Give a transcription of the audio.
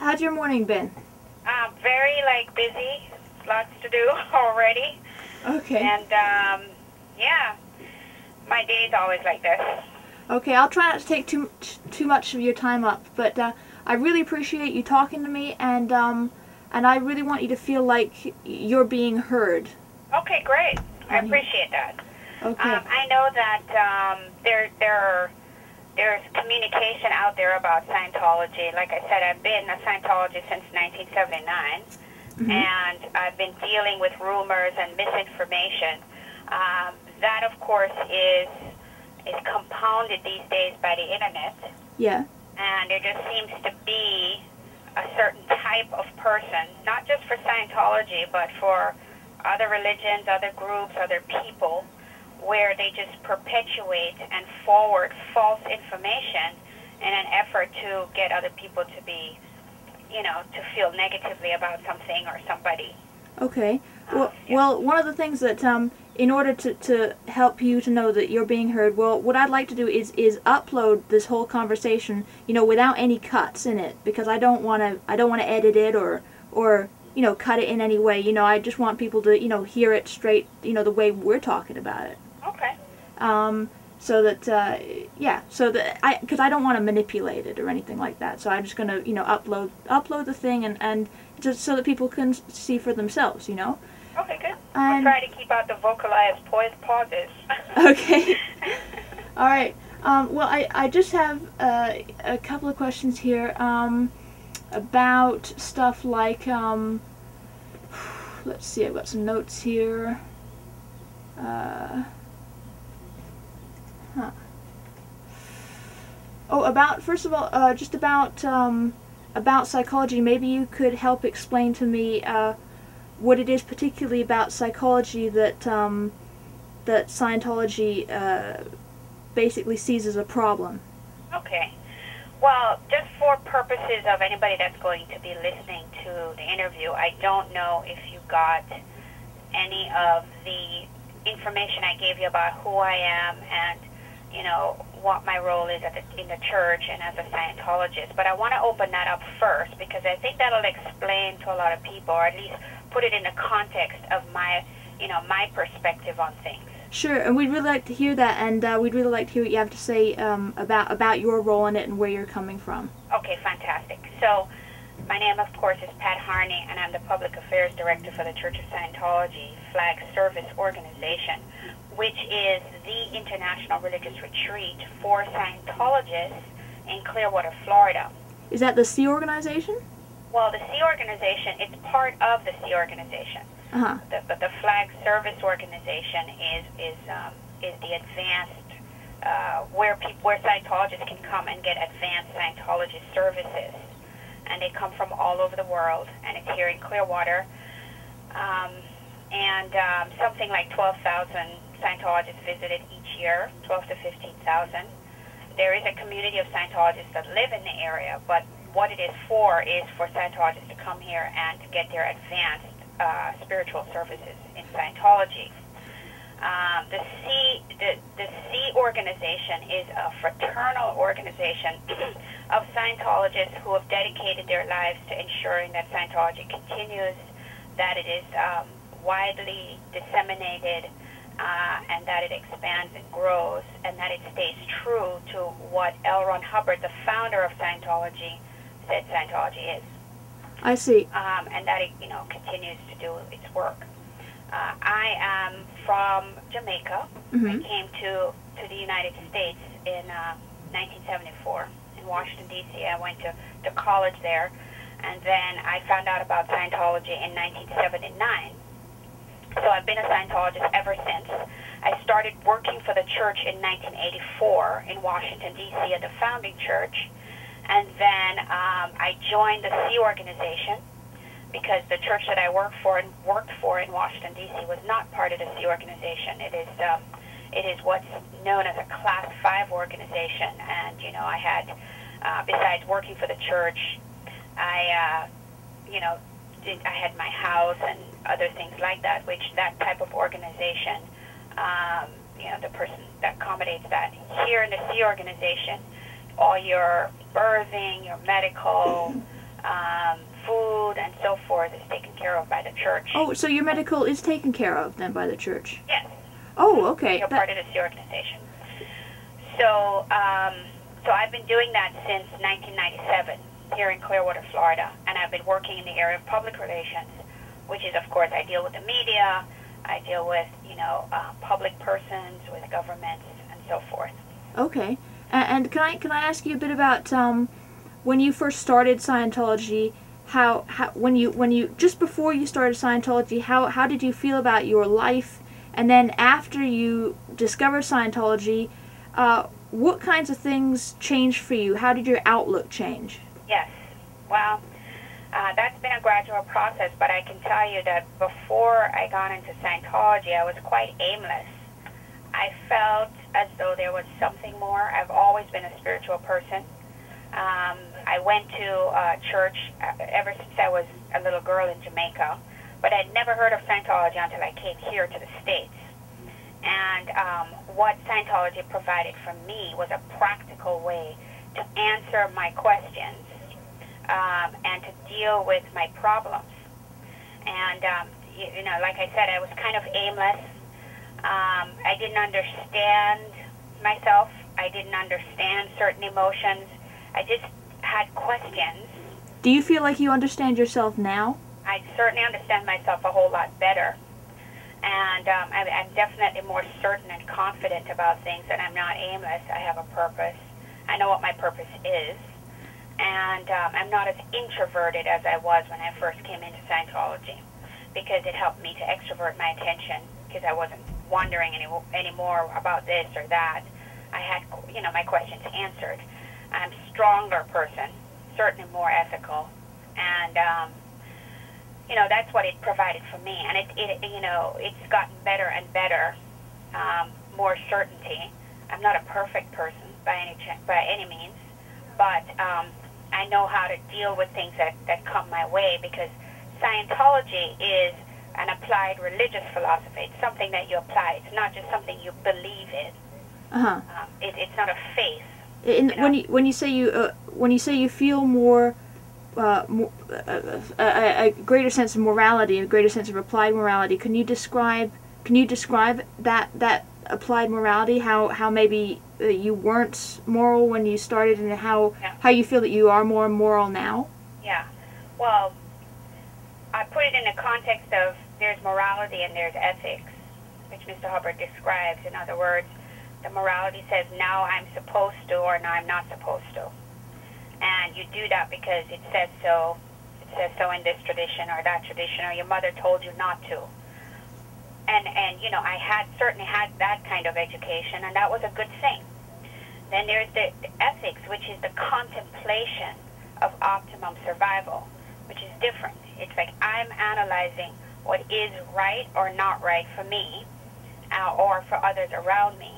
how's your morning been? Very, busy. Lots to do already. Okay. And, yeah, my day is always like this. Okay, I'll try not to take too much of your time up, but I really appreciate you talking to me, and I really want you to feel like you're being heard. Okay, great. I appreciate that. Okay. I know that there's communication out there about Scientology. Like I said, I've been a Scientologist since 1979, and I've been dealing with rumors and misinformation. That, of course, is compounded these days by the internet. Yeah. And there just seems to be a certain type of person, not just for Scientology, but for other religions, other groups, other people, where they just perpetuate and forward false information in an effort to get other people to be, to feel negatively about something or somebody. Okay. Yeah. Well, one of the things that, in order to help you to know that you're being heard, well, what I'd like to do is upload this whole conversation, without any cuts in it, because I don't want to edit it or cut it in any way. I just want people to, hear it straight, the way we're talking about it. Okay. So that, because I don't want to manipulate it or anything like that. So I'm just going to, upload the thing and just so that people can see for themselves, Okay, good. We'll try to keep out the vocalized pauses. Okay. All right. Well, I just have a couple of questions here about stuff like, let's see, I've got some notes here. Oh, first of all, just about psychology. Maybe you could help explain to me what it is particularly about psychology that that Scientology basically sees as a problem. Okay. Well, just for purposes of anybody that's going to be listening to the interview, I don't know if you got any of the information I gave you about who I am and, what my role is in the church and as a Scientologist. But I want to open that up first because I think that'll explain to a lot of people, or at least put it in the context of my, my perspective on things. Sure, and we'd really like to hear that, and we'd really like to hear what you have to say about your role in it and where you're coming from. Okay, fantastic. So, my name, of course, is Pat Harney, and I'm the Public Affairs Director for the Church of Scientology Flag Service Organization, which is the international religious retreat for Scientologists in Clearwater, Florida. Is that the Sea Organization? Well, the Sea Organization, it's part of the Sea Organization. Uh-huh. But the Flag Service Organization is the advanced where Scientologists can come and get advanced Scientologist services, and they come from all over the world, and it's here in Clearwater, and something like 12,000 Scientologists visited each year, 12 to 15,000. There is a community of Scientologists that live in the area, but what it is for Scientologists to come here and to get their advanced spiritual services in Scientology. The Sea Organization is a fraternal organization of Scientologists who have dedicated their lives to ensuring that Scientology continues, that it is widely disseminated, and that it expands and grows, and that it stays true to what L. Ron Hubbard, the founder of Scientology, said Scientology is. I see. And that it, continues to do its work. I am from Jamaica. I came to the United States in 1974 in Washington, D.C. I went to college there, and then I found out about Scientology in 1979. So I've been a Scientologist ever since. I started working for the church in 1984 in Washington, D.C. at the founding church. And then I joined the Sea Organization because the church that I worked for in Washington, D.C. was not part of the Sea Organization. It is what's known as a Class 5 organization. And, I had, besides working for the church, I had my house and other things like that, which that type of organization, the person that accommodates that. Here in the Sea Organization, all your birthing, your medical, food and so forth is taken care of by the church. Oh, so your medical is taken care of then by the church? Yes. Oh, okay. You're part of the organization. So, so I've been doing that since 1997 here in Clearwater, Florida, and I've been working in the area of public relations, which is, of course, I deal with the media, I deal with, public persons, with governments, and so forth. Okay. And can I ask you a bit about when you first started Scientology? How when you just before you started Scientology, how did you feel about your life? And then after you discovered Scientology, what kinds of things changed for you? How did your outlook change? Yes. Well, that's been a gradual process, but I can tell you that before I got into Scientology, I was quite aimless. I felt as though there was something more. I've always been a spiritual person. I went to church ever since I was a little girl in Jamaica, but I'd never heard of Scientology until I came here to the States. And what Scientology provided for me was a practical way to answer my questions and to deal with my problems. And, like I said, I was kind of aimless. I didn't understand myself. I didn't understand certain emotions. I just had questions. Do you feel like you understand yourself now? I certainly understand myself a whole lot better. And I'm definitely more certain and confident about things, and I'm not aimless. I have a purpose. I know what my purpose is. And I'm not as introverted as I was when I first came into Scientology, because it helped me to extrovert my attention, because I wasn't wondering anymore about this or that. I had, my questions answered. I'm a stronger person, certainly more ethical, and that's what it provided for me. And it's gotten better and better, more certainty. I'm not a perfect person by any means, but I know how to deal with things that come my way, because Scientology is an applied religious philosophy. It's something that you apply. It's not just something you believe in. Uh-huh. It's not a faith. When you say you feel more, a greater sense of morality, a greater sense of applied morality, can you describe that applied morality? How maybe you weren't moral when you started, and how you feel that you are more moral now? Yeah. Well, I put it in the context of there's morality and there's ethics, which Mr. Hubbard describes. In other words, the morality says now I'm supposed to, or now I'm not supposed to. And you do that because it says so. It says so in this tradition or that tradition, or your mother told you not to. And I certainly had that kind of education, and that was a good thing. Then there's the ethics, which is the contemplation of optimum survival, which is different. It's like I'm analyzing what is right or not right for me, or for others around me.